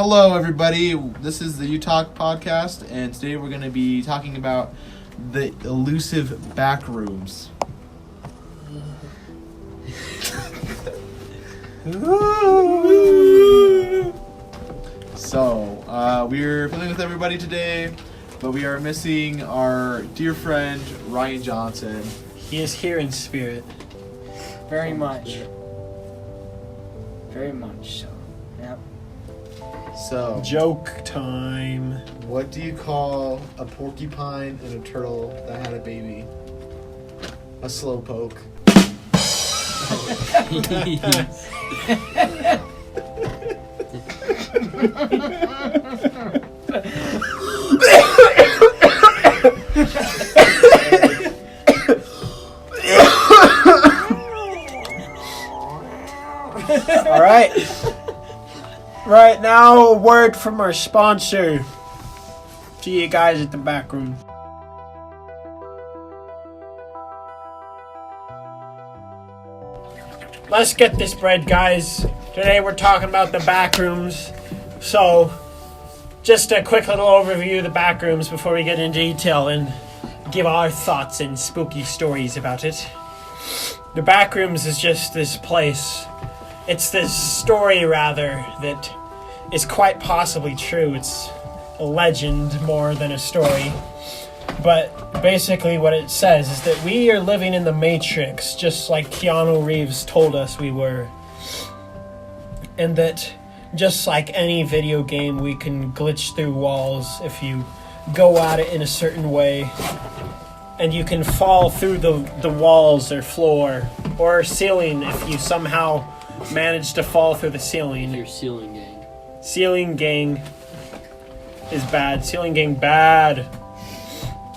Hello, everybody. This is the Utahlk Podcast, and today we're going to be talking about the elusive backrooms. So, we're filming with everybody today, but we are missing our dear friend, Ryan Johnson. He is here in spirit. Very much. Very much so. Yep. So, Joke time. what do you call a porcupine and a turtle that had a baby? A slowpoke. All right. Right now, a word from our sponsor. See you guys at the back room. Let's get this bread, guys. Today we're talking about the back rooms. So, just a quick little overview of the back rooms before we get into detail and give our thoughts and spooky stories about it. The back rooms is just this place. It's this story, rather, that is quite possibly true. It's a legend more than a story. But basically what it says is that we are living in the Matrix, just like Keanu Reeves told us we were. And that just like any video game, we can glitch through walls if you go at it in a certain way. And you can fall through the walls or floor or ceiling if you somehow manage to fall through the ceiling. Your ceiling gang. Ceiling gang is bad. Ceiling gang bad.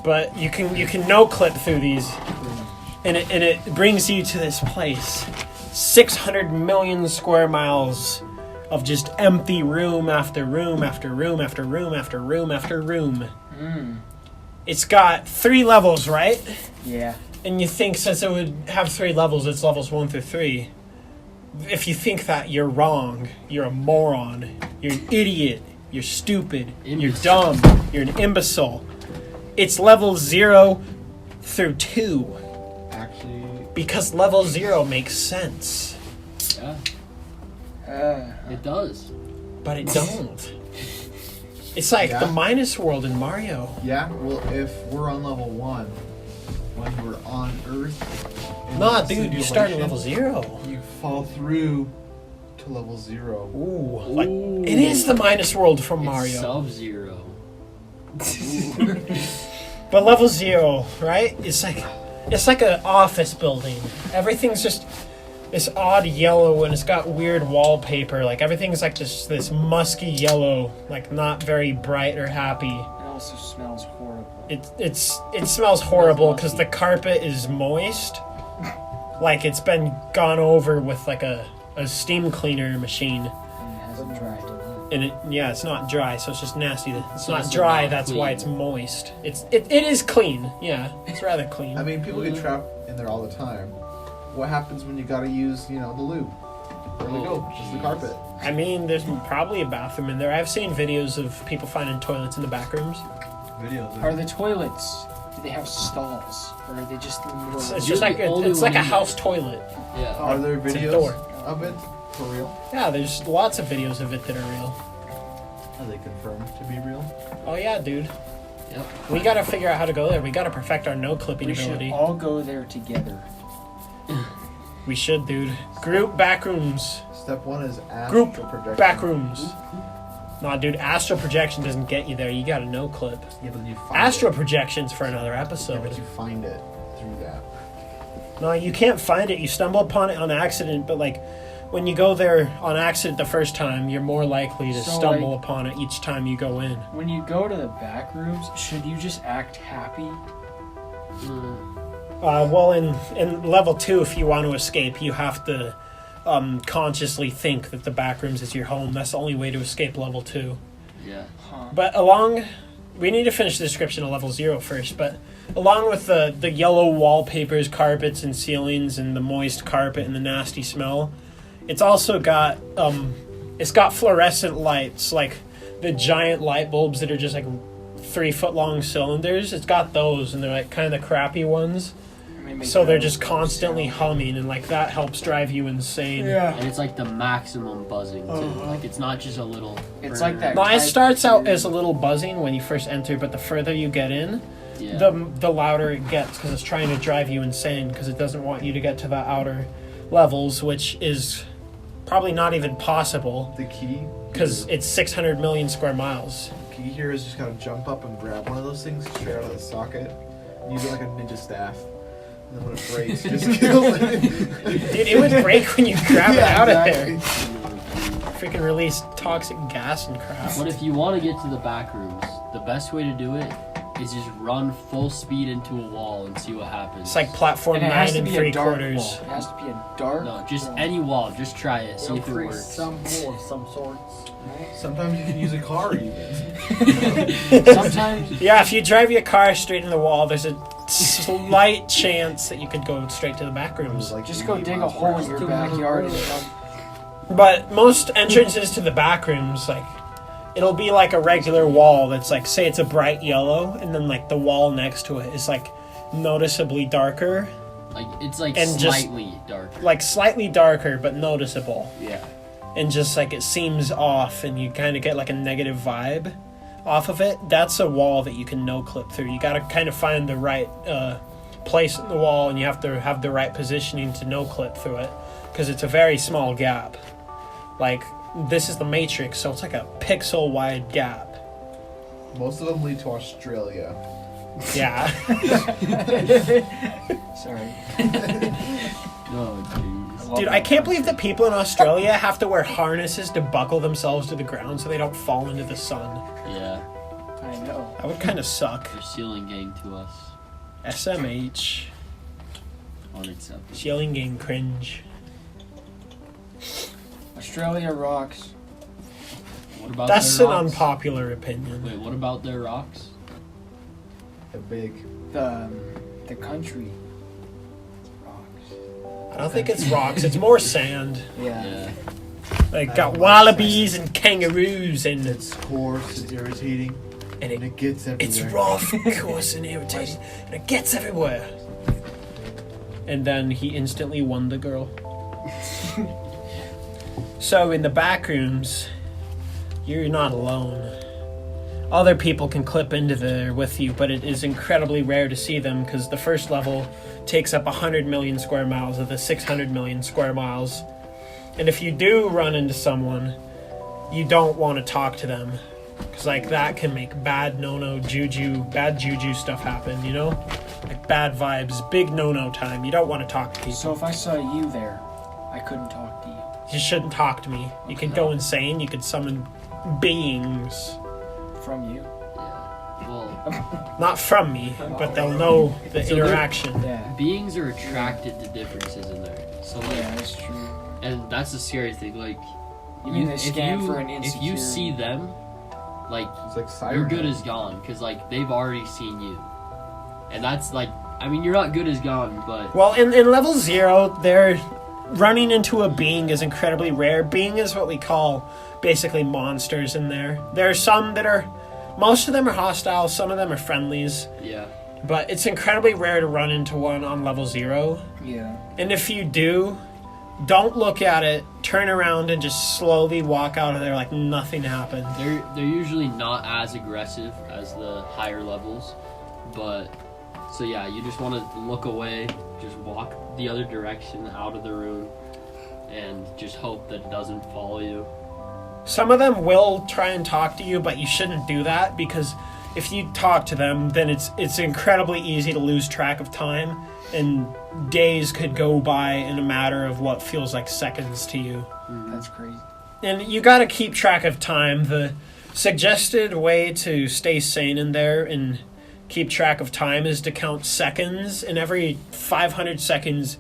But you can no clip through these, and it brings you to this place. 600 million square miles of just empty room after room after room after room after room after room. It's got 3 levels, right? Yeah. And you think since it would have 3 levels, it's levels 1 through 3. If you think that, you're wrong. You're a moron. You're an idiot. You're stupid. You're dumb. You're an imbecile. It's level 0 through 2. Actually, Because level 0 makes sense. Yeah, it does. But it don't. It's like the minus world in Mario. yeah, well, if we're on level 1, when we're on Earth... in Nah, the dude, you start at simulation, level 0. You fall through to level 0. Ooh. Like, it is the minus world from It's Mario. Sub-Zero. But level 0, right? It's like an office building. Everything's just this odd yellow, and it's got weird wallpaper. Like everything's like this musky yellow, like not very bright or happy. It also smells horrible. It smells horrible because the carpet is moist, like it's been gone over with like a steam cleaner machine. And it hasn't dried. And it's not dry, so it's just nasty. It's not also dry, not that's clean. why it's moist. It is clean, yeah. It's rather clean. I mean, people get trapped in there all the time. What happens when you gotta use, the lube? Where do they go? Just the carpet. I mean, there's probably a bathroom in there. I've seen videos of people finding toilets in the back rooms. Videos. Are the toilets, do they have stalls? Or are they just in the middle of It's You're just like the only it's like a one in house toilet. Yeah. Are there It's a videos door. of it? For real? Yeah, there's lots of videos of it that are real. Are they confirmed to be real? Oh yeah, dude. Yep. We gotta figure out how to go there. We gotta perfect our no clipping We should ability. all go there together. We should, dude. Group backrooms. Step 1 is Group astral projection. Backrooms. Nah, dude. Astral projection doesn't get you there. You got a no clip. Yeah, but you find Astral it. projections for another Yeah, episode. but you find it through that. No, you can't find it. You stumble upon it on accident, but like when you go there on accident the first time, you're more likely to So, stumble like- upon it each time you go in. When you go to the back rooms, should you just act happy? Well, in level 2, if you want to escape, you have to consciously think that the back rooms is your home. That's the only way to escape level 2. Yeah. Huh. But we need to finish the description of level 0 first, but along with the yellow wallpapers, carpets, and ceilings, and the moist carpet and the nasty smell, it's also got it's got fluorescent lights, like the giant light bulbs that are just like 3-foot long cylinders. It's got those, and they're like kind of crappy ones. So they're just constantly humming, and like that helps drive you insane. And it's like the maximum buzzing too. Like it's not just a little. It's like that. No, it starts out as a little buzzing when you first enter, but the further you get in, the louder it gets, because it's trying to drive you insane, because it doesn't want you to get to the outer levels, which is probably not even possible. The key? Because it's 600 million square miles. The key here is just kind of jump up and grab one of those things straight out of the socket. Use it like a ninja staff. And then when it breaks, just kills it. Dude, it would break when you grab it out of there. Exactly. Freaking release toxic gas and crap. But if you want to get to the back rooms, the best way to do it is just run full speed into a wall and see what happens. It's like platform And it has 9 to be a dark 3/4. wall. It has to be a dark. No, just wall. any wall. Just try it. See if it works. Some hole of some sorts. Sometimes you can use a car even. Sometimes. Yeah, if you drive your car straight in the wall, there's a slight chance that you could go straight to the back rooms. Like Just go dig a hole in your backyard and jump. But most entrances to the back rooms, like, it'll be like a regular wall that's like, say it's a bright yellow, and then like the wall next to it is like noticeably darker. Like it's like And just- slightly darker. Like slightly darker, but noticeable. Yeah. And just like it seems off, and you kind of get like a negative vibe off of it. That's a wall that you can no-clip through. You gotta kind of find the right place in the wall, and you have to have the right positioning to no-clip through it, because it's a very small gap. Like, this is the Matrix, so it's like a pixel-wide gap. Most of them lead to Australia. Yeah. Sorry. Oh, jeez. Dude, I can't believe that people in Australia have to wear harnesses to buckle themselves to the ground so they don't fall into the sun. Yeah. I know. That would kind of suck. They're ceiling gang to us. SMH. Unacceptable. Shilling gang cringe. Australia rocks. What about That's their an rocks? unpopular opinion. Wait, what about their rocks? They're big. The country. Rocks. I don't think it's rocks, it's more sand. Yeah. Like, got wallabies and kangaroos, and It's coarse, it's irritating, and and it gets everywhere. it's rough, coarse, and irritating, and it gets everywhere. And then he instantly won the girl. So in the back rooms, you're not alone. Other people can clip into there with you, but it is incredibly rare to see them, because the first level takes up 100 million square miles of the 600 million square miles. And if you do run into someone, you don't want to talk to them, because like that can make bad juju stuff happen, you know? Like bad vibes, big no-no time. You don't want to talk to people. So if I saw you there, I couldn't talk to you. You shouldn't talk to me. You could go insane. You could summon beings. From you. Yeah. Well, Not from me, but they'll know the So they're- interaction. Yeah. beings are attracted to differences in there. So like, Yeah, that's true. and that's the scary thing. Like, You mean they if scan you for an if insecurity? you see them, like It's like siren. your good is gone, because like they've already seen you, and that's like, I mean, you're not good as gone, but Well, in level 0, they're running into a being is incredibly rare. Being is what we call basically monsters in there. There are some that are, most of them are hostile, some of them are friendlies, yeah, but it's incredibly rare to run into one on level 0. Yeah. And if you do, don't look at it, turn around and just slowly walk out of there like nothing happened. they're usually not as aggressive as the higher levels, but so yeah, you just want to look away, just walk the other direction out of the room, and just hope that it doesn't follow you. Some of them will try and talk to you, but you shouldn't do that, because if you talk to them, then it's incredibly easy to lose track of time, and days could go by in a matter of what feels like seconds to you. That's crazy. And you got to keep track of time. The suggested way to stay sane in there and keep track of time is to count seconds, and every 500 seconds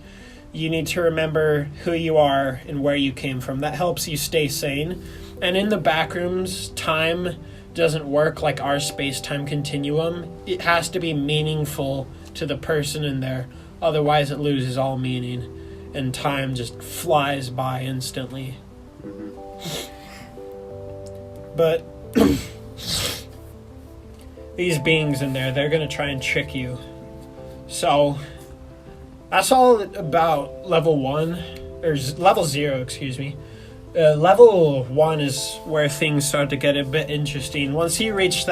you need to remember who you are and where you came from. That helps you stay sane. And in the backrooms, time doesn't work like our space-time continuum. It has to be meaningful to the person in there, otherwise it loses all meaning and time just flies by instantly. But these beings in there, they're going to try and trick you. So that's all about level 1, or level 0, excuse me. Level 1 is where things start to get a bit interesting. Once you reach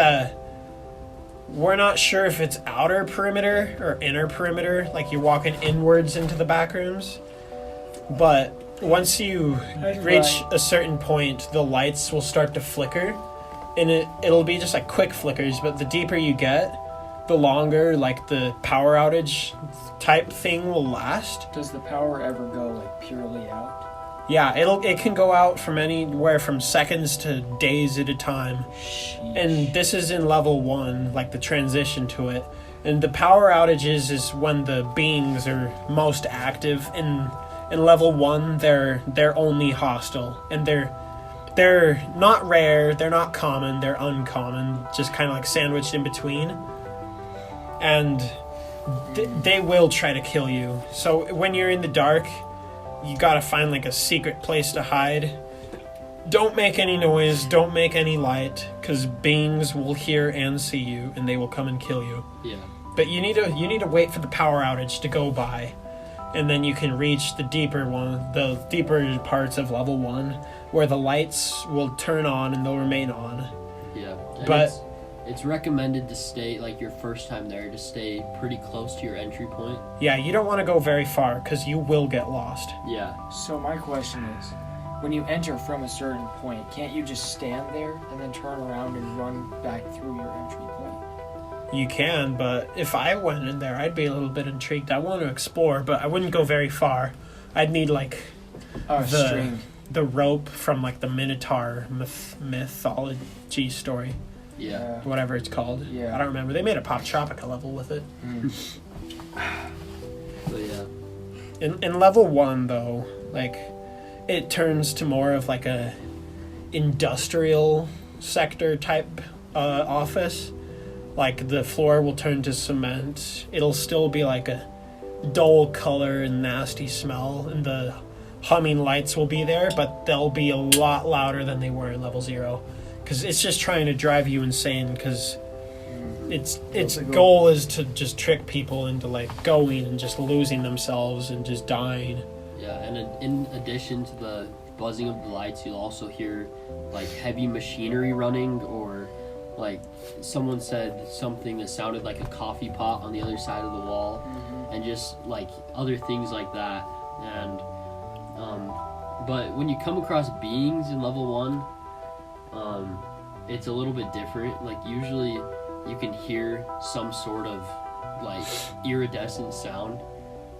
we're not sure if it's outer perimeter or inner perimeter, like you're walking inwards into the back rooms. But once you reach a certain point, the lights will start to flicker. And it'll be just like quick flickers, but the deeper you get, the longer like the power outage type thing will last. Does the power ever go like purely out? Yeah, it can go out from anywhere from seconds to days at a time. Sheesh. And this is in level 1, like the transition to it. And the power outages is when the beings are most active. In level 1, they're only hostile, and they're not rare, they're not common, they're uncommon, just kind of like sandwiched in between. And they will try to kill you. So when you're in the dark, you gotta find like a secret place to hide. Don't make any noise, don't make any light, because beings will hear and see you, and they will come and kill you. Yeah. But you need to wait for the power outage to go by, and then you can reach the deeper parts of level 1, where the lights will turn on and they'll remain on. Yeah. And But it's recommended to stay, like your first time there, to stay pretty close to your entry point. yeah, you don't want to go very far, because you will get lost. Yeah. So my question is, when you enter from a certain point, can't you just stand there and then turn around and run back through your entry point? You can, but if I went in there, I'd be a little bit intrigued. I want to explore, but I wouldn't go very far. I'd need like String. the rope from like the Minotaur mythology story, Yeah. whatever it's called. Yeah. I don't remember. They made a Pop Tropica level with it. But yeah. In level 1 though, like it turns to more of like a industrial sector type office. Like the floor will turn to cement. It'll still be like a dull color and nasty smell, and the humming lights will be there, but they'll be a lot louder than they were in level 0, because it's just trying to drive you insane, because its goal is to just trick people into like going and just losing themselves and just dying. Yeah, and in addition to the buzzing of the lights, you'll also hear like heavy machinery running, or like someone said something that sounded like a coffee pot on the other side of the wall, and just like other things like that. And but when you come across beings in level 1, it's a little bit different. Like usually you can hear some sort of like iridescent sound,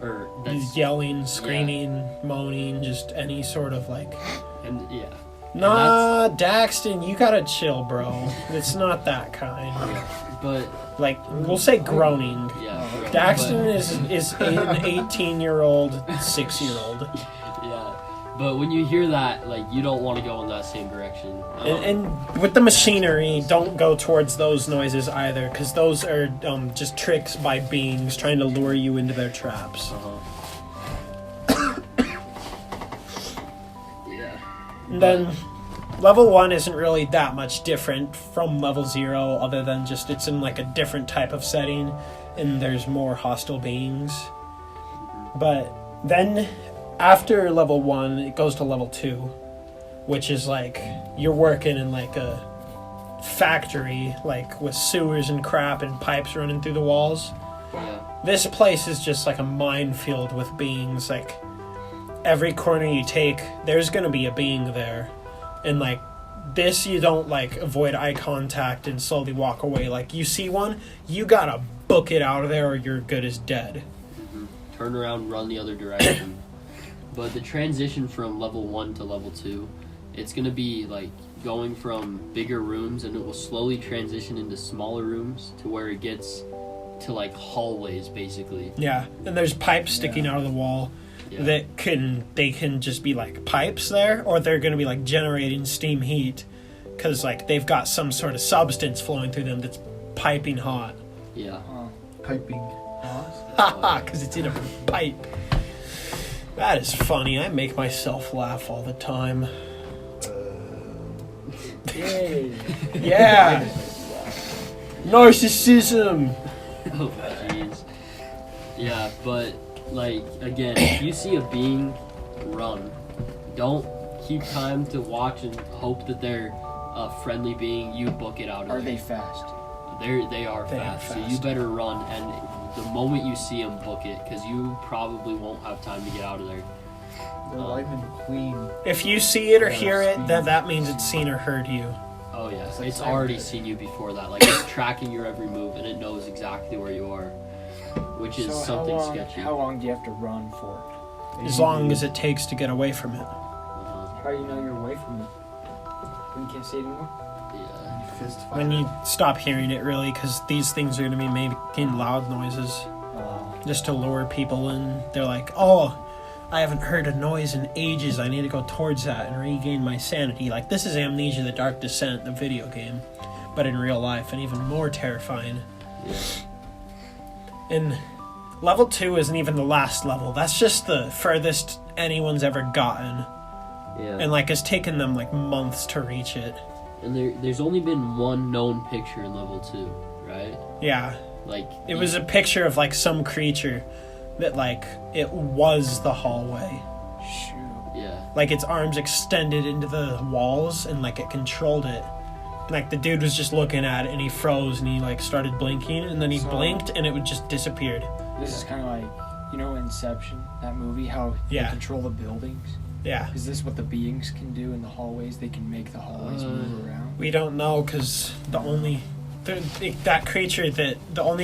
or that's Yelling, screaming, moaning, just any sort of like... and yeah. Nah, Daxton, you gotta chill, bro. It's not that kind. Yeah, but Like, we'll say groaning. yeah, Daxton is an 18-year-old, 6-year-old. yeah. But when you hear that, like, you don't want to go in that same direction. And with the machinery, don't go towards those noises either, because those are just tricks by beings trying to lure you into their traps. Yeah. And then level 1 isn't really that much different from level 0, other than just it's in like a different type of setting, and there's more hostile beings. But then after level 1, it goes to level 2, which is like you're working in like a factory, like with sewers and crap and pipes running through the walls. Yeah. This place is just like a minefield with beings. Like every corner you take, there's gonna be a being there. And like this, you don't like avoid eye contact and slowly walk away. Like you see one, you gotta book it out of there or you're good as dead. Turn around, run the other direction. But the transition from level 1 to level 2, it's going to be like going from bigger rooms, and it will slowly transition into smaller rooms to where it gets to like hallways basically. Yeah, and there's pipes sticking out of the wall that they can just be like pipes there, or they're going to be like generating steam heat because like they've got some sort of substance flowing through them that's piping hot. Yeah. Piping. Haha, because it's in a pipe. That is funny. I make myself laugh all the time. Yay. Yeah. Narcissism. Oh, jeez. Yeah, but, like, again, if you see a being run, don't keep time to watch and hope that they're a friendly being. You book it out of Are there. they fast? They are fast, so you better run, and the moment you see them, book it, because you probably won't have time to get out of there. The lightning queen. If you see it or hear it, then that means it's seen or heard you. Oh yeah, It's like it's cyber already pit. seen you before that. Like, it's tracking your every move, and it knows exactly where you are, which is So something sketchy. how long do you have to run for? As long as it takes to get away from it. How do you know you're away from it? You can't see it anymore? Yeah. Fist fight. When you stop hearing it, really, because these things are going to be making loud noises just to lure people in. They're like, oh, I haven't heard a noise in ages. I need to go towards that and regain my sanity. Like, this is Amnesia: The Dark Descent, the video game, but in real life, and even more terrifying. And level 2 isn't even the last level. That's just the furthest anyone's ever gotten. Yeah. And, like, it's taken them, like, months to reach it. And there's only been one known picture in level 2, right? Yeah. Like, It was a picture of, like, some creature that, like, it was the hallway. Shoot. Yeah. Like, its arms extended into the walls, and, like, it controlled it. Like, the dude was just looking at it, and he froze, and he, like, started blinking, and then he blinked, and it would just disappeared. This is kind of like, you know, Inception, that movie, how Yeah. they control the buildings? Yeah. Is this what the beings can do in the hallways? They can make the hallways move around? We don't know, because the only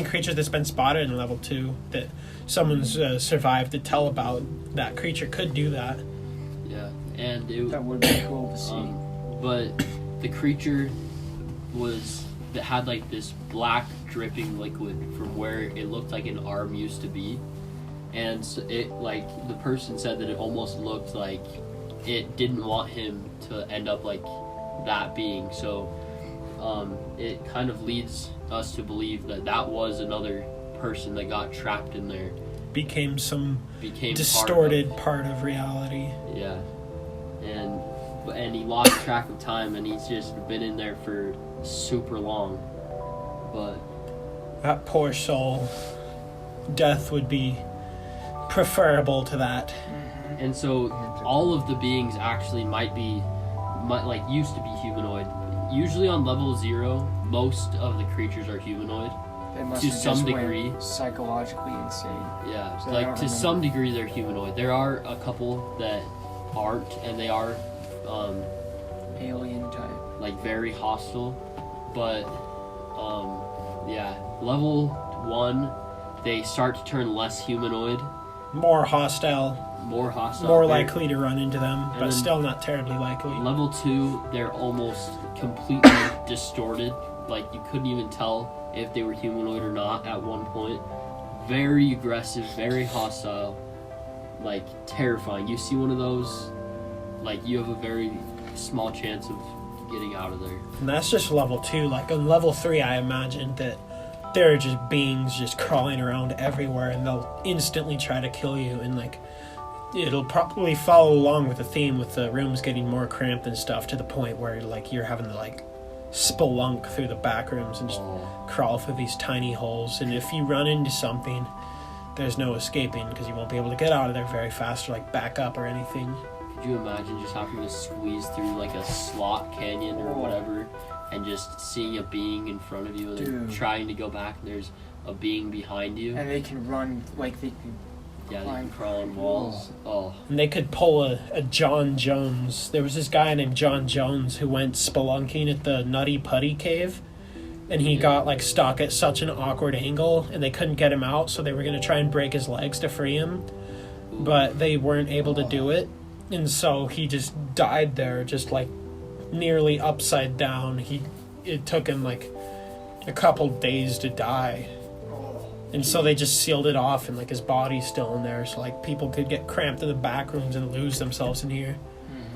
creature that's been spotted in level 2 that someone's survived to tell about, that creature could do that. Yeah. And it That would be cool to see. but the creature that had like this black dripping liquid from where it looked like an arm used to be, and so it, like, the person said that it almost looked like it didn't want him to end up like that being. So it kind of leads us to believe that was another person that got trapped in there, Became became distorted part of reality. Yeah, and he lost track of time, and he's just been in there for super long. But That poor soul. Death would be preferable to that. and so all of the beings actually might used to be humanoid. Usually on level 0, most of the creatures are humanoid. They must to have some just degree. went psychologically insane. Yeah, So I like don't to remember. some degree they're humanoid. There are a couple that aren't, and they are Alien type. like very hostile. But yeah, level 1 they start to turn less humanoid, More hostile. more hostile. More They're- likely to run into them, And but then- still not terribly likely. Level 2, they're almost completely distorted. Like, you couldn't even tell if they were humanoid or not at one point. Very aggressive, very hostile, like, terrifying. You see one of those, like, you have a very small chance of getting out of there. And that's just level 2. Like, on level 3, I imagine that there are just beings just crawling around everywhere, and they'll instantly try to kill you, and, like, it'll probably follow along with the theme with the rooms getting more cramped and stuff, to the point where, like, you're having to, like, spelunk through the back rooms and just crawl through these tiny holes. And if you run into something, there's no escaping, because you won't be able to get out of there very fast or, like, back up or anything. Could you imagine just having to squeeze through, like, a slot canyon or whatever, and just seeing a being in front of you, and then Dude. trying to go back, and there's a being behind you? And they can run, like, they can Yeah, they climb can crawl on walls. Oh. And they could pull a John Jones. There was this guy named John Jones who went spelunking at the Nutty Putty Cave, and he got, like, stuck at such an awkward angle, and they couldn't get him out, so they were going to try and break his legs to free him, but they weren't able to do it, and so he just died there, just, like, nearly upside down. It took him, like, a couple days to die. And so they just sealed it off, and, like, his body's still in there, so, like, people could get cramped in the back rooms and lose themselves in here.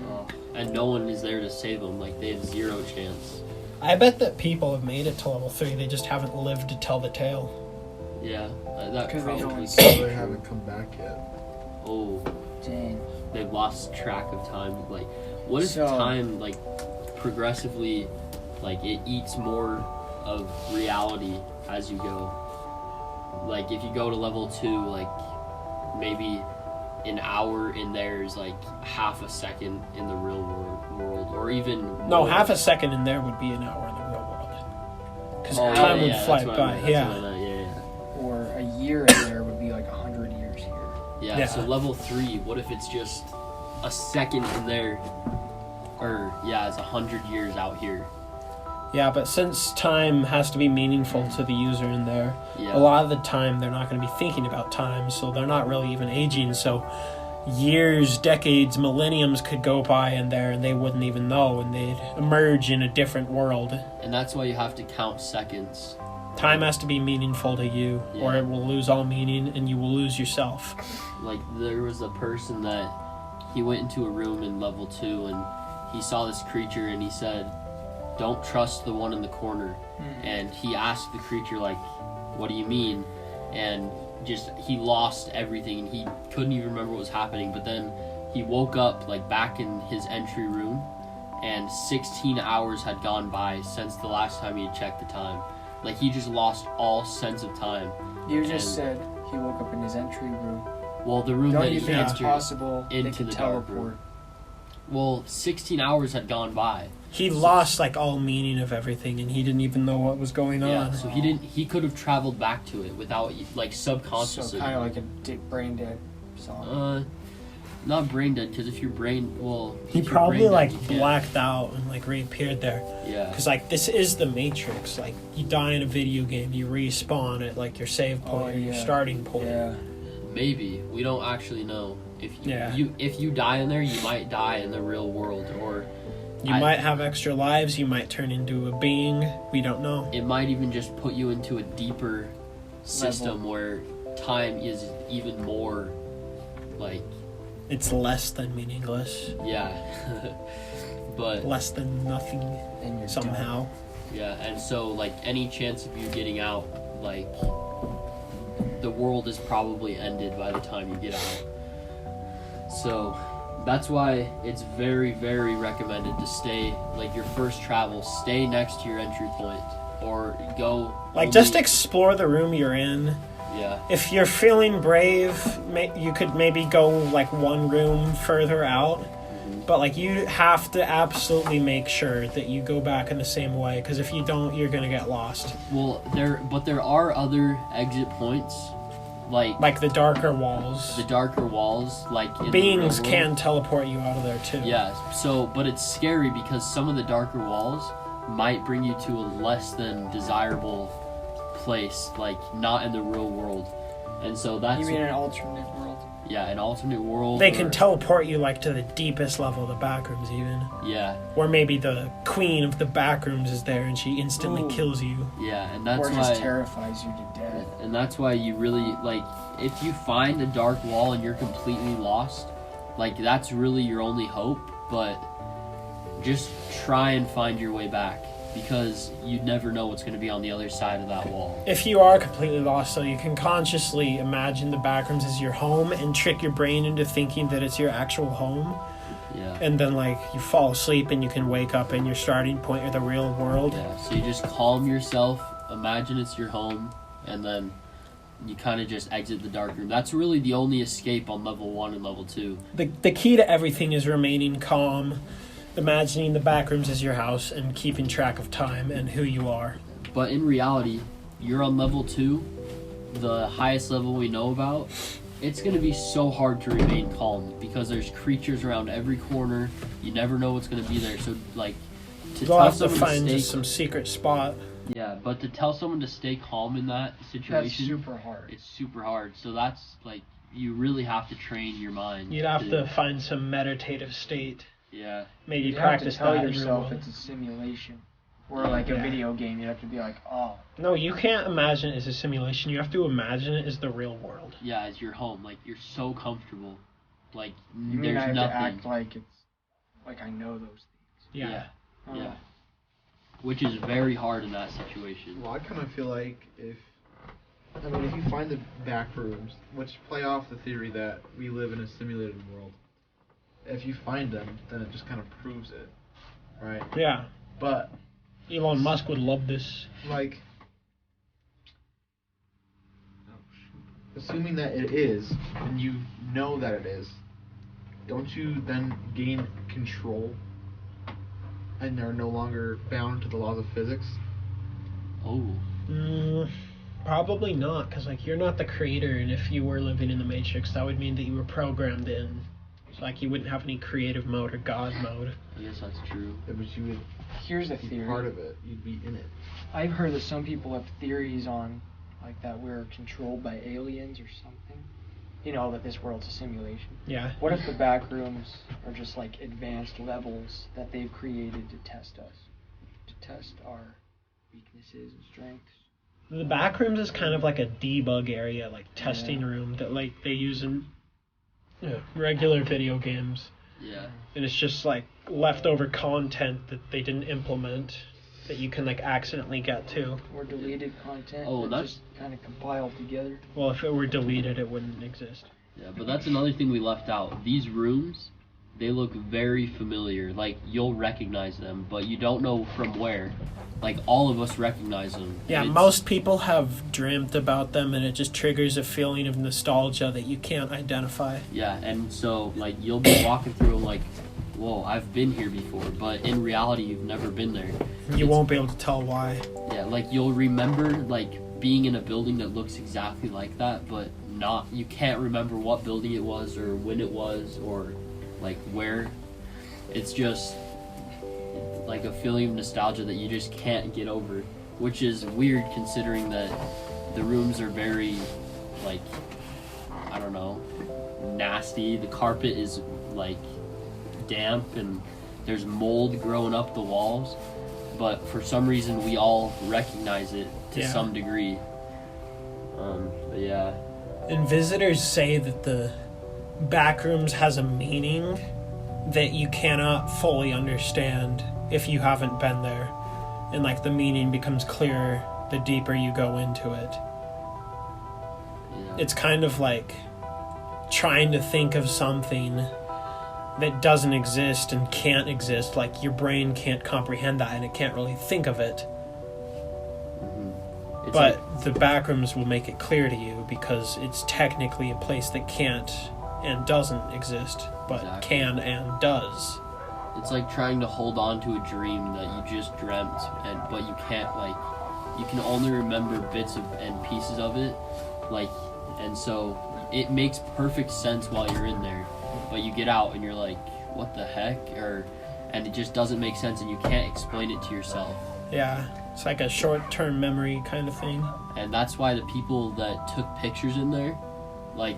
Oh. And no one is there to save them. Like, they have zero chance. I bet that people have made it to level 3, they just haven't lived to tell the tale. Yeah, that 'Cause they probably. don't They haven't come back yet. Oh, dang. they've lost track of time. Like, what is So- time, like, progressively, like, it eats more of reality as you go. Like, if you go to level 2, like, maybe an hour in there is like half a second in the real world, or even No, more. half a second in there would be an hour in the real world. Because time would fly by. Or a year in there would be like 100 years here. Yeah, so level 3, what if it's just a second in there? Or, it's 100 years out here. Yeah, but since time has to be meaningful to the user in there, Yeah. a lot of the time they're not going to be thinking about time, so they're not really even aging. So years, decades, millenniums could go by in there and they wouldn't even know, and they'd emerge in a different world. And that's why you have to count seconds. Time has to be meaningful to you, or Yeah. it will lose all meaning and you will lose yourself. Like, there was a person that he went into a room in level 2 and he saw this creature and he said, "Don't trust the one in the corner." And he asked the creature, like, "What do you mean?" And just, he lost everything and he couldn't even remember what was happening. But then he woke up, like, back in his entry room, and 16 hours had gone by since the last time he had checked the time. Like, he just lost all sense of time. You just said he woke up in his entry room. Well, the room Don't that you he think it's entered possible they into could the dark teleport? room. Well, 16 hours had gone by. He lost like all meaning of everything, and he didn't even know what was going on. Yeah, so he could have traveled back to it without, like, subconsciously. So kind of like a brain dead song. Not brain dead, because if your brain, He if you're probably brain dead, like you can't. blacked out and like reappeared there. Yeah. Because like this is the Matrix. Like you die in a video game, you respawn at like your save point or your starting point. Yeah. Maybe. We don't actually know. Yeah. If you die in there, you might die in the real world, or You might have extra lives. You might turn into a being. We don't know. it might even just put you into a deeper system where time is even more, like, It's less than meaningless. yeah. But Less than nothing And you're somehow. yeah, and so, like, any chance of you getting out, like, the world is probably ended by the time you get out. So that's why it's very, very recommended to stay, like, your first travel, stay next to your entry point, or go Like only- just explore the room you're in. yeah. If you're feeling brave, you could maybe go like one room further out. But like you have to absolutely make sure that you go back in the same way, because if you don't, you're gonna get lost. Well, there are other exit points, Like the darker walls. the darker walls, like in the Beings real world. can teleport you out of there too. Yeah, so, but it's scary because some of the darker walls might bring you to a less than desirable place, like not in the real world. And so that's... You mean an alternate world? Yeah, an alternate world. They can teleport you like to the deepest level of the backrooms even. Yeah, Or maybe the queen of the backrooms is there and she instantly Ooh. kills you. yeah, and that's Or just why... terrifies you to death. And that's why you really, like, if you find a dark wall and you're completely lost, like, that's really your only hope, but just try and find your way back, because you never know what's going to be on the other side of that wall. If you are completely lost, though, you can consciously imagine the backrooms as your home and trick your brain into thinking that it's your actual home. Yeah. And then, like, you fall asleep and you can wake up in your starting point of the real world. Yeah, so you just calm yourself, imagine it's your home, and then you kind of just exit the dark room. That's really the only escape on level 1 and level 2. The key to everything is remaining calm, imagining the backrooms as your house, and keeping track of time and who you are. But in reality, you're on level 2, the highest level we know about. It's going to be so hard to remain calm because there's creatures around every corner. You never know what's going to be there. So, like, to You'll tell have to someone find stay just some secret spot. yeah, but to tell someone to stay calm in that That's situation, super hard. it's super hard. So that's, like, you really have to train your mind. You'd have to find some meditative state. Yeah. Maybe You have practice to tell that in yourself real it's a simulation. Or like a Yeah. video game, you have to be like, oh. No, you can't imagine it as a simulation. You have to imagine it as the real world. Yeah, it's your home. Like, you're so comfortable. Like, You mean there's I have nothing. to act like it's like I know those things? Yeah. Oh. Yeah. Which is very hard in that situation. Well, I kind of feel like if you find the back rooms, which play off the theory that we live in a simulated world, if you find them, then it just kind of proves it. right? Yeah. But Elon Musk would love this. like, assuming that it is, and you know that it is, don't you then gain control and are no longer bound to the laws of physics? Oh. Probably not, because like you're not the creator, and if you were living in the Matrix, that would mean that you were programmed in. So like you wouldn't have any creative mode or God mode. I guess that's true. Yeah, but you would Here's a be theory. part of it. You'd be in it. I've heard that some people have theories on, like, that we're controlled by aliens or something. You know, that this world's a simulation. Yeah. What if the backrooms are just like advanced levels that they've created to test us, to test our weaknesses and strengths? The backrooms is kind of like a debug area, like testing room that like they use in regular video games. Yeah. And it's just like leftover content that they didn't implement that you can like accidentally get to. Or deleted content Oh, that that's- just kind of compiled together. Well, if it were deleted, it wouldn't exist. Yeah, but that's another thing we left out. These rooms, they look very familiar. Like, you'll recognize them, but you don't know from where. Like, all of us recognize them. Yeah, It's- most people have dreamt about them, and it just triggers a feeling of nostalgia that you can't identify. Yeah, and so, like, you'll be walking through them like, whoa, I've been here before. But in reality, you've never been there. You won't be able to tell why. Yeah, like, you'll remember, like, being in a building that looks exactly like that, but not, you can't remember what building it was or when it was or, like, where. It's just like a feeling of nostalgia that you just can't get over, which is weird considering that the rooms are very, like, I don't know, nasty. The carpet is, like, damp and there's mold growing up the walls, but for some reason we all recognize it to Yeah. some degree. But yeah. And visitors say that the backrooms has a meaning that you cannot fully understand if you haven't been there. And like the meaning becomes clearer the deeper you go into it. Yeah. It's kind of like trying to think of something that doesn't exist and can't exist. Like your brain can't comprehend that and it can't really think of it. It's But like, the backrooms will make it clear to you because it's technically a place that can't and doesn't exist, but Exactly. can and does. it's like trying to hold on to a dream that you just dreamt, but you can't, like, you can only remember bits of and pieces of it, like, and so it makes perfect sense while you're in there, but you get out and you're like, what the heck, and it just doesn't make sense and you can't explain it to yourself. Yeah, it's like a short-term memory kind of thing. And that's why the people that took pictures in there, like,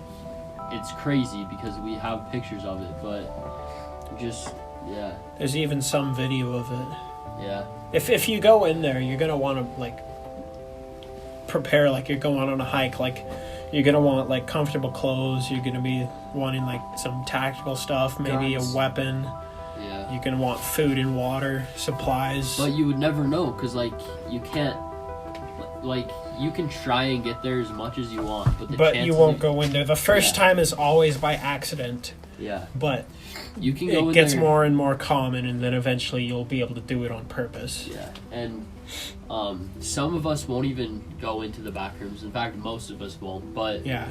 it's crazy because we have pictures of it, but just, yeah, There's even some video of it. yeah. If you go in there, you're gonna want to like prepare like you're going on a hike. Like you're gonna want like comfortable clothes. You're gonna be wanting like some tactical stuff, maybe Guns. a weapon. Yeah. You're gonna want food and water, supplies. But you would never know, because, like, you can't, like, you can try and get there as much as you want, but the But chances you won't of- go in there. The first Yeah. time is always by accident, Yeah. but You can go it in gets there. more and more common, and then eventually you'll be able to do it on purpose. Yeah. And some of us won't even go into the back rooms. In fact, most of us won't. But Yeah.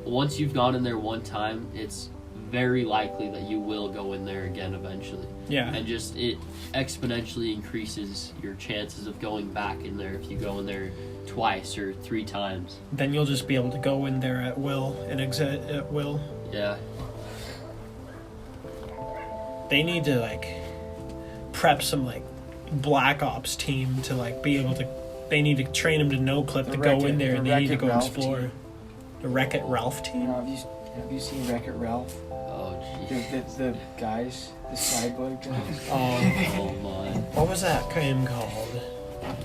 once you've gone in there one time, it's very likely that you will go in there again eventually. Yeah. And just it exponentially increases your chances of going back in there if you go in there twice or 3 times. Then you'll just be able to go in there at will and exit at will. Yeah. They need to like prep some like black ops team to like be able to. They need to train them to no clip The to go in Wreck-It- there, the and they need to Wreck-It go Ralph explore. team. The Wreck-It Ralph You team. know, have you seen Wreck-It Ralph? Oh, The, jeez. the guys, the cyborg guys. Oh, Oh, my. what was that game called?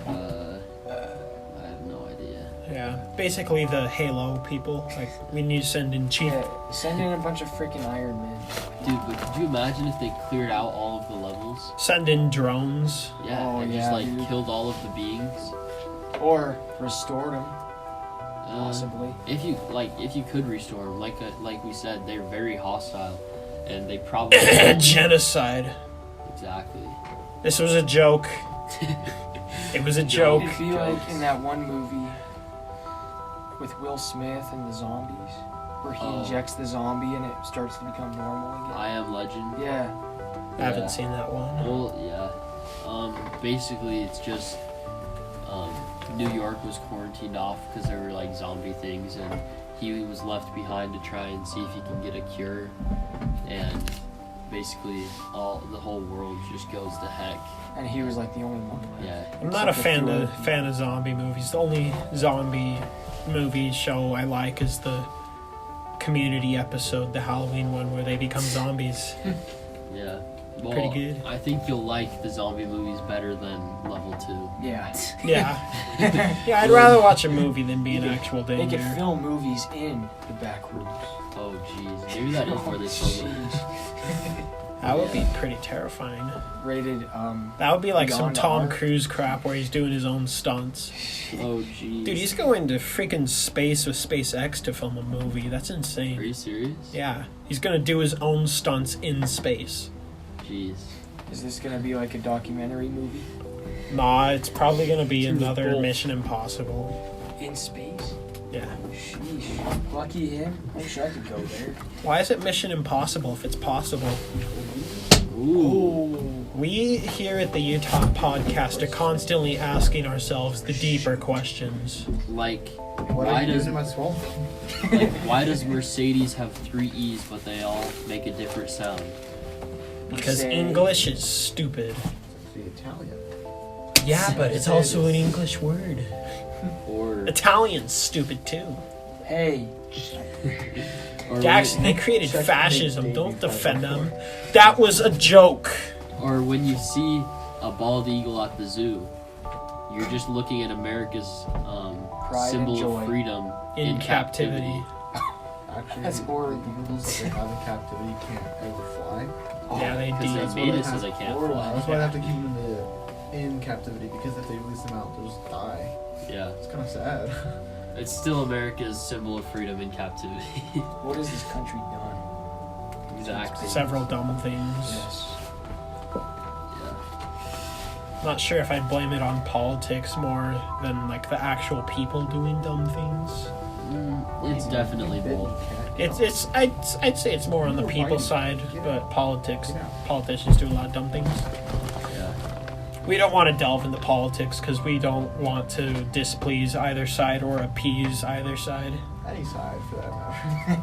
I have no idea. Yeah, basically the Halo people. Like we need to send in chief. Yeah, send in a bunch of freaking Iron Men. Dude, but could you imagine if they cleared out all of the levels? Send in drones. Yeah, Oh, and yeah, just, like, dude. killed all of the beings? Or restored them, Uh, possibly. If you could restore them, like we said, they're very hostile, and they probably Genocide. exactly. This was a joke. It was a joke. It'd be like in that one movie with Will Smith and the zombies, where he injects the zombie and it starts to become normal again. I Am Legend. Yeah. I haven't seen that one. Well, yeah. Basically, it's just New York was quarantined off because there were like zombie things, and he was left behind to try and see if he can get a cure. And basically, the whole world just goes to heck. And he was like the only one. Yeah. I'm not a Except fan of zombie movies. The only zombie movie show I like is the Community episode, the Halloween one where they become zombies. Yeah. Well, Pretty good. I think you'll like the zombie movies better than Level 2. Yeah. Yeah. Yeah, I'd rather watch a movie than be in actual They danger. could film movies in the back rooms. Oh, jeez. Maybe that is where they film it. Jeez. That would be pretty terrifying. Rated, That would be like some Beyond Tom Art. Cruise crap where he's doing his own stunts. Oh, jeez. Dude, he's going to freaking space with SpaceX to film a movie. That's Are insane. you serious? Yeah, he's gonna do his own stunts in space. Jeez. Is this gonna be like a documentary movie? Nah, it's probably gonna be Through the another bolt. Mission Impossible. In space? Yeah. Sheesh. Lucky him. I wish I could go there. Why is it Mission Impossible if it's possible? Ooh. We here at the Utahlk Podcast are constantly asking ourselves the deeper questions. Like, What why are you does doing in my swamp? why does Mercedes have 3 E's but they all make a different sound? Because Say- English is stupid. The Italian. Yeah, but it's also an English word. Or, Italian's stupid too. Hey. or Jackson, they created fascism. Don't defend them. That was a joke. Or when you see a bald eagle at the zoo, you're just looking at America's Pride symbol and joy. of freedom In captivity. Actually, That's horrible. The eagles that they have in captivity can't ever fly. Yeah, they Because do. they made it so they can't fly. That's why they have to keep them in captivity, because if they release them out, they'll just die. Yeah. It's kind of sad. It's still America's symbol of freedom in captivity. What has this country done? Exactly. Several dumb things. Yes. Yeah. Not sure if I'd blame it on politics more than like the actual people doing dumb things. It's definitely both. I'd say it's more on the people side, but politicians do a lot of dumb things. Yeah. We don't want to delve into politics because we don't want to displease either side or appease either side. Any side, for that matter.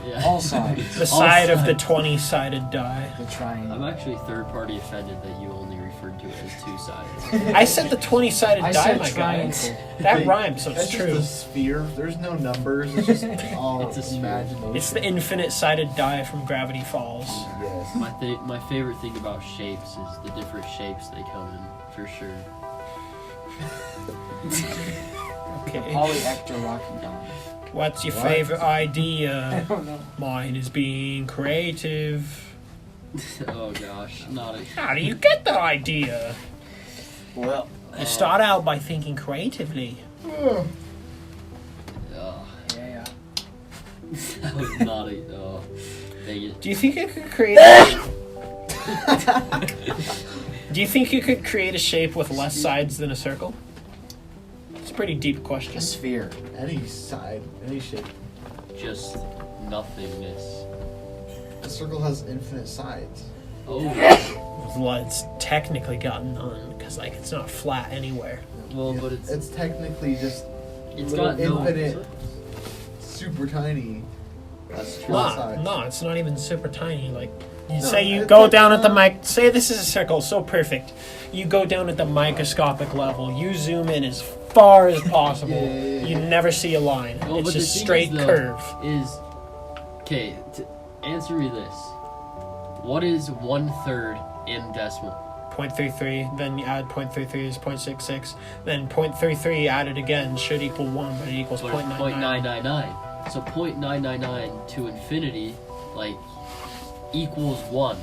Yeah. All sides. The side of the 20-sided die. The triangle. I'm actually third party offended that you only referred to it as 2 sides. I said the 20-sided I die, said my triangle. guy. That rhymes, so it's That's true. just a sphere. There's no numbers. It's just all It's a sphere. imagination. It's the infinite-sided die from Gravity Falls. Yes. My favorite thing about shapes is the different shapes they come in, for sure. Okay. Polyectoroctodon. What's your What? favorite I idea? don't know. Mine is being creative. Oh gosh, not a. How do you get that idea? Well, You start out by thinking creatively. Oh, yeah. that was not a. Oh, dang it. Do you think you could create? Do you think you could create a shape with less sides than a circle? It's a pretty deep question. A sphere. Any side, any shape. Just nothingness. A circle has infinite sides. Oh, Well, it's technically got none because like it's not flat anywhere. well, but it's It's technically just it's little got no. infinite, super tiny. That's true. No, it's not even super tiny. Like you No, say, you it's go like, down at the mic. Say this is a circle, so perfect. You go down at the microscopic level. You zoom in as far as possible. Yeah. You never see a line. Well, It's but the just thing straight is, though, curve. Is okay. Answer me this: what is 1/3 in decimal? 0.33, then you add 0.33 is 0.66, then 0.33 added again should equal 1, but it equals But it's 0.99. 0.999. So 0.999 to infinity, like, equals 1.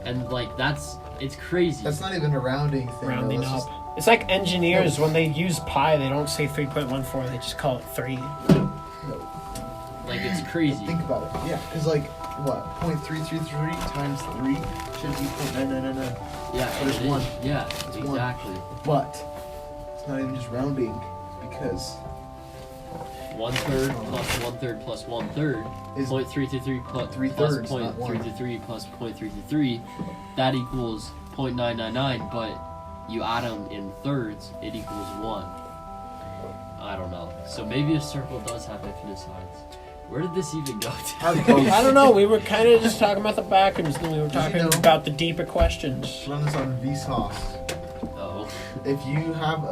And like it's crazy. That's not even a rounding thing. Rounding though. That's up. It's like engineers, when they use pi, they don't say 3.14, they just call it 3. Just, no. Like it's crazy. Think about it. Yeah, because like what? 0.333 times 3 should be 0.9999. Yeah, But it's it is. 1. Yeah, It's 1. exactly. But it's not even just rounding because 1/3 plus 1/3 plus 1/3 is 0.333 plus 3/3, not 1. 0.333 plus 0.333. That equals 0.999. But you add them in thirds, it equals 1. I don't know. So maybe a circle does have infinite sides. Where did this even go to? I don't know. We were kind of just talking about the backrooms, then we were talking know- about the deeper questions. run this on Vsauce. Oh. If you have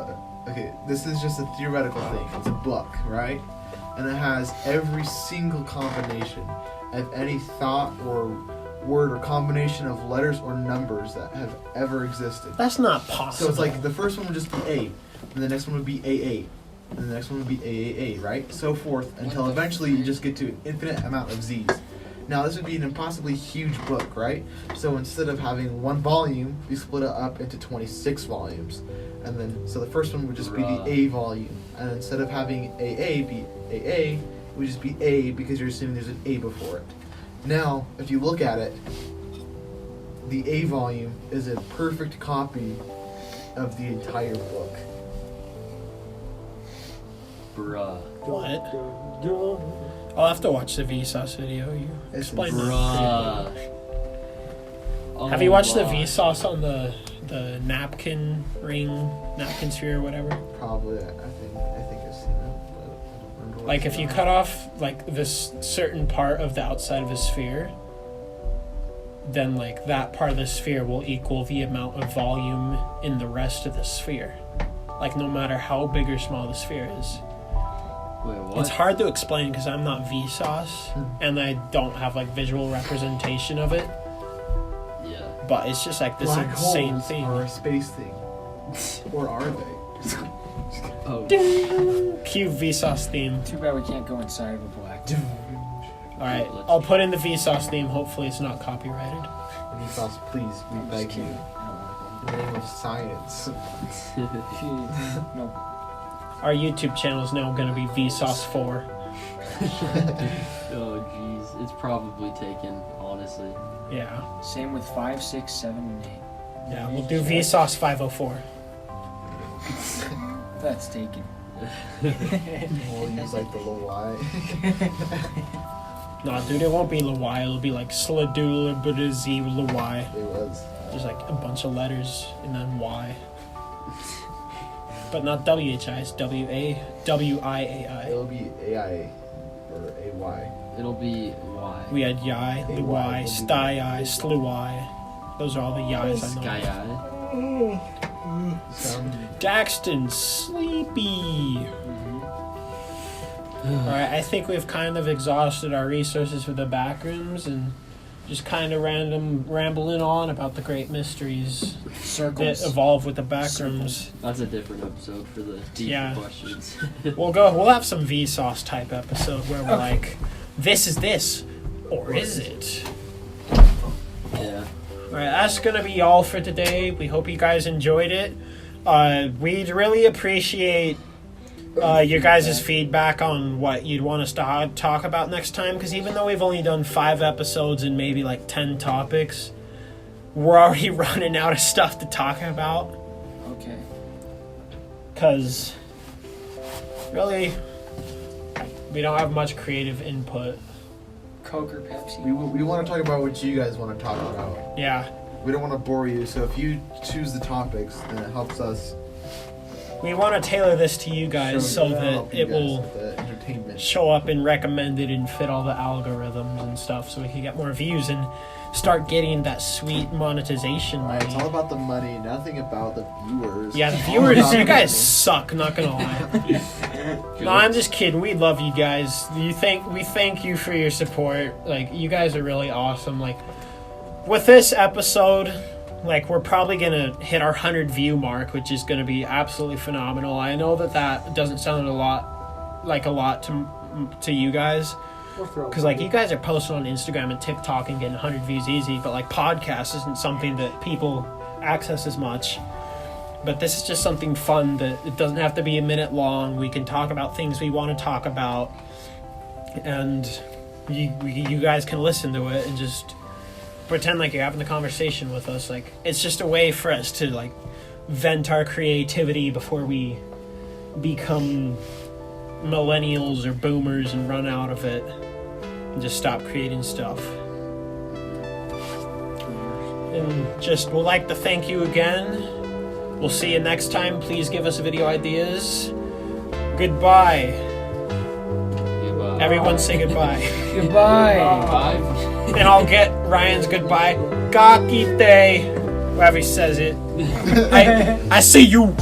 okay, this is just a theoretical thing. It's a book, right? And it has every single combination of any thought or word or combination of letters or numbers that have ever existed. That's not possible. So it's like the first one would just be A, and the next one would be AA, and the next one would be AAA, right? So forth until eventually you just get to an infinite amount of Z's. Now this would be an impossibly huge book, right? So instead of having one volume, we split it up into 26 volumes. And then, so the first one would just be the A volume. And instead of having AA be AA, it would just be A because you're assuming there's an A before it. Now, if you look at it, the A volume is a perfect copy of the entire book. Bruh. What? I'll have to watch the Vsauce video. You It's explain that. Bruh. Have you watched the my. Vsauce on the napkin sphere or whatever? Probably, I think I've seen it, but I don't remember. what Like it's if you about. cut off like this certain part of the outside of a sphere, then like that part of the sphere will equal the amount of volume in the rest of the sphere. Like no matter how big or small the sphere is. Wait, what? It's hard to explain because I'm not Vsauce and I don't have like visual representation of it. Yeah. But it's just like this Black insane holes thing. are a space thing. Or are they? Oh. Cue Vsauce theme. Too bad we can't go inside of a black. Alright, I'll put in the Vsauce theme. Hopefully it's not copyrighted. Vsauce, please, we beg you. In the name of science. No. Our YouTube channel is now going to be Vsauce 4. Oh jeez, it's probably taken, honestly. Yeah. Same with 5, 6, 7, and 8. Yeah, we'll do Vsauce 504. That's taken. We'll use like the little Y. No, dude, it won't be Lawai. It'll be like Sladoodle Buddhazi Lawai. It was. Just like a bunch of letters and then Y. But not WHI, it's WIAI. It'll be AI or AY. It'll be Y. We had Yai, Luai, Stai, Sluai. Those are all the Yais I know. Sky Eye. Daxton, sleepy. Alright, I think we've kind of exhausted our resources for the backrooms and just kind of rambling on about the great mysteries that Circles. evolve with the backrooms. That's a different episode for the deeper Yeah. questions. We'll have some Vsauce type episode where we're like, this is this, or is it? Yeah. Alright, that's gonna be all for today. We hope you guys enjoyed it. We'd really appreciate your guys' feedback on what you'd want us to talk about next time, because even though we've only done 5 episodes and maybe like 10 topics, we're already running out of stuff to talk about. Okay. Because really, we don't have much creative input. Coke or Pepsi? We want to talk about what you guys want to talk about. Yeah, We don't want to bore you, so if you choose the topics, then it helps us. we want to tailor this to you guys so that help you it guys will with the entertainment. show up and recommended and fit all the algorithms and stuff, so we can get more views and start getting that sweet monetization Right, it's all money. about the money, nothing about the viewers. Yeah, the It's all viewers, about you the guys money. suck. Not gonna lie. No, I'm just kidding. We love you guys. We thank you for your support. Like, you guys are really awesome. Like, with this episode, like, we're probably gonna hit our 100 view mark, which is gonna be absolutely phenomenal. I know that doesn't sound a lot to you guys, because like you guys are posting on Instagram and TikTok and getting 100 views easy, but like podcast isn't something that people access as much. But this is just something fun that it doesn't have to be a minute long. We can talk about things we want to talk about, and you guys can listen to it and just pretend like you're having the conversation with us. Like, it's just a way for us to like vent our creativity before we become millennials or boomers and run out of it and just stop creating stuff. And just would like to thank you again. We'll see you next time. Please give us video ideas. Goodbye. Goodbye. Everyone say goodbye. Goodbye. Bye. And I'll get Ryan's goodbye. Kakite. Whoever says it. I see you.